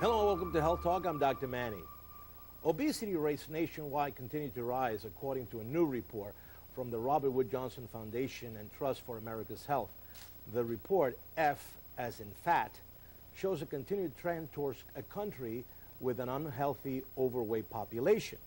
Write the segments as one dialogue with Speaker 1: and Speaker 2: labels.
Speaker 1: Hello and welcome to Health Talk. I'm Dr. Manny. Obesity rates nationwide continue to rise according to a new report from the Robert Wood Johnston Foundation and Trust for America's Health. The report, F as in fat, shows a continued trend towards a country with an unhealthy overweight population.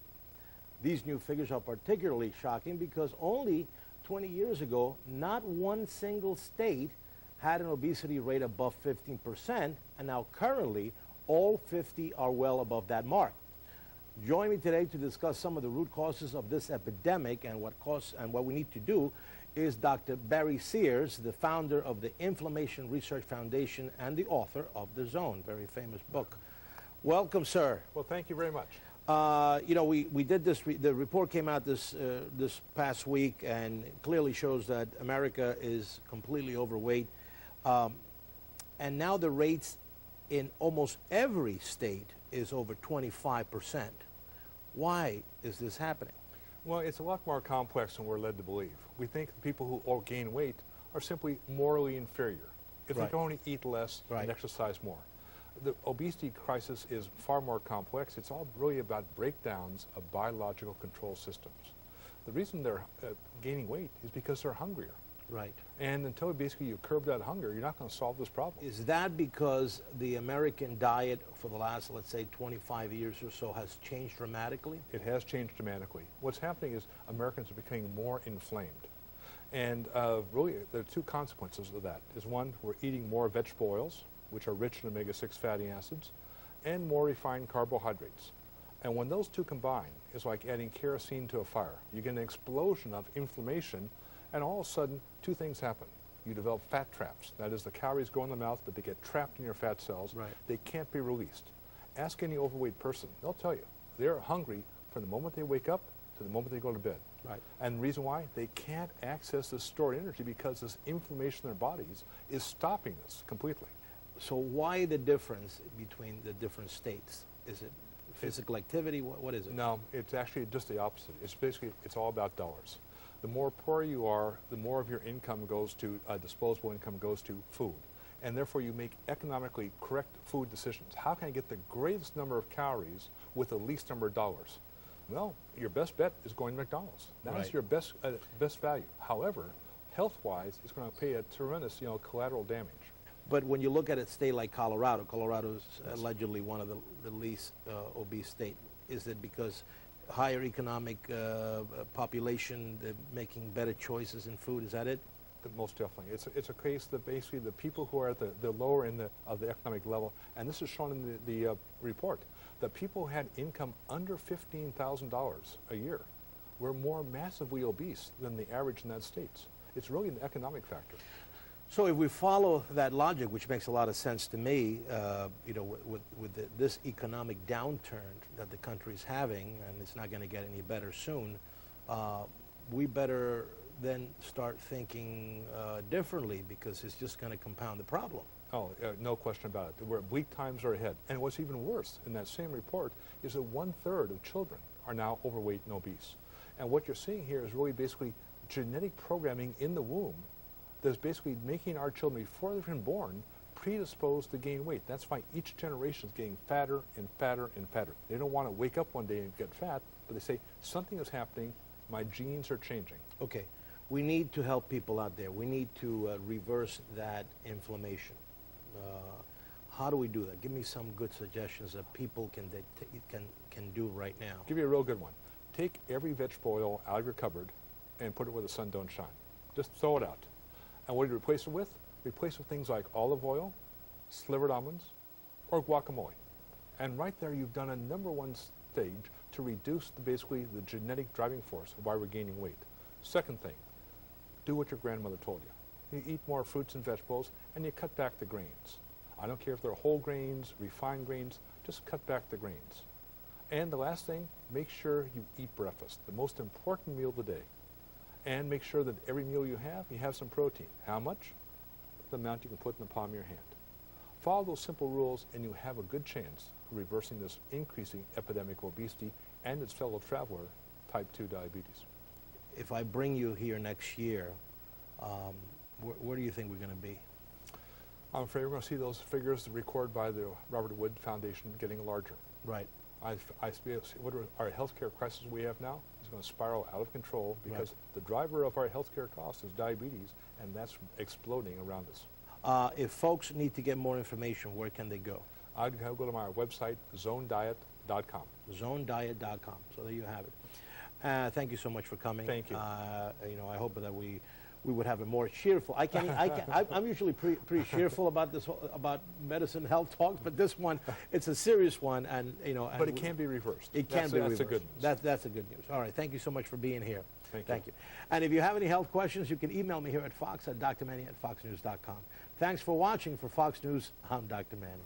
Speaker 1: These new figures are particularly shocking because only 20 years ago, not one single state had an obesity rate above 15%, and now currently all 50 are well above that mark. Join me today to discuss some of the root causes of this epidemic and what we need to do is Dr. Barry Sears, the founder of the Inflammation Research Foundation and the author of The Zone, very famous book. Welcome, sir.
Speaker 2: Well, thank you very much.
Speaker 1: We did this, the report came out this past week and clearly shows that America is completely overweight. And now the rates in almost every state is over 25%. Why is this happening?
Speaker 2: Well, it's a lot more complex than we're led to believe. We think the people who gain weight are simply morally inferior if they can only eat less and exercise more. The obesity crisis is far more complex. It's all really about breakdowns of biological control systems. The reason they're gaining weight is because they're hungrier.
Speaker 1: Right.
Speaker 2: And until basically you curb that hunger, you're not going to solve this problem.
Speaker 1: Is that because the American diet for the last, let's say, 25 years or so has changed dramatically?
Speaker 2: It has changed dramatically. What's happening is Americans are becoming more inflamed. And really, there are two consequences of that. Is one, we're eating more vegetable oils, which are rich in omega-6 fatty acids, and more refined carbohydrates. And when those two combine, it's like adding kerosene to a fire. You get an explosion of inflammation, and all of a sudden, two things happen. You develop fat traps. That is, the calories go in the mouth, but they get trapped in your fat cells.
Speaker 1: Right.
Speaker 2: They can't be released. Ask any overweight person. They'll tell you. They're hungry from the moment they wake up to the moment they go to bed.
Speaker 1: Right.
Speaker 2: And the reason why? They can't access this stored energy because this inflammation in their bodies is stopping this completely.
Speaker 1: So why the difference between the different states? Is it physical activity? What is it?
Speaker 2: No, it's actually just the opposite. It's basically, it's all about dollars. The more poor you are, the more of your income goes to, disposable income goes to food. And therefore you make economically correct food decisions. How can I get the greatest number of calories with the least number of dollars? Well, your best bet is going to McDonald's. That is your best value. However, health-wise, it's going to pay a tremendous, collateral damage.
Speaker 1: But when you look at a state like Colorado, Colorado is allegedly one of the least obese states. Is it because higher economic population, making better choices in food? Is that it?
Speaker 2: Most definitely. It's a case that basically the people who are at the lower end of the economic level, and this is shown in the report, that people who had income under $15,000 a year were more massively obese than the average in that states. It's really an economic factor.
Speaker 1: So if we follow that logic, which makes a lot of sense to me, with this economic downturn that the country is having, and it's not going to get any better soon, we better then start thinking differently because it's just going to compound the problem.
Speaker 2: Oh, no question about it. Where bleak times are ahead. And what's even worse in that same report is that 1/3 of children are now overweight and obese. And what you're seeing here is really basically genetic programming in the womb that's basically making our children, before they've been born, predisposed to gain weight. That's why each generation is getting fatter and fatter and fatter. They don't want to wake up one day and get fat, but they say, something is happening, my genes are changing.
Speaker 1: Okay, we need to help people out there. We need to reverse that inflammation. How do we do that? Give me some good suggestions that people can do right now.
Speaker 2: Give you a real good one. Take every vegetable oil out of your cupboard and put it where the sun don't shine. Just throw it out. And what do you replace it with? Replace it with things like olive oil, slivered almonds, or guacamole. And right there you've done a #1 stage to reduce basically the genetic driving force of why we're gaining weight. Second thing, do what your grandmother told you. You eat more fruits and vegetables and you cut back the grains. I don't care if they're whole grains, refined grains, just cut back the grains. And the last thing, make sure you eat breakfast, the most important meal of the day. And make sure that every meal you have some protein. How much? The amount you can put in the palm of your hand. Follow those simple rules and you have a good chance of reversing this increasing epidemic of obesity and its fellow traveler, type 2 diabetes.
Speaker 1: If I bring you here next year, where do you think we're going to be?
Speaker 2: I'm afraid we're going to see those figures recorded by the Robert Wood Foundation getting larger.
Speaker 1: Right.
Speaker 2: Our healthcare crisis we have now is going to spiral out of control because
Speaker 1: Right.
Speaker 2: the driver of our healthcare costs is diabetes, and that's exploding around us.
Speaker 1: If folks need to get more information, where can they go?
Speaker 2: I'd go to my website, zonediet.com.
Speaker 1: zonediet.com. So there you have it. Thank you so much for coming.
Speaker 2: Thank you.
Speaker 1: You know, I hope that we would have a more cheerful. I'm usually pretty cheerful about about medicine health talks, but this one, it's a serious one, and you know.
Speaker 2: But it can be reversed.
Speaker 1: It can be reversed.
Speaker 2: That's the good news.
Speaker 1: That's a good news. All right. Thank you so much for being here.
Speaker 2: Thank you.
Speaker 1: And if you have any health questions, you can email me here at Fox at drmanny@foxnews.com. Thanks for watching. For Fox News, I'm Dr. Manny.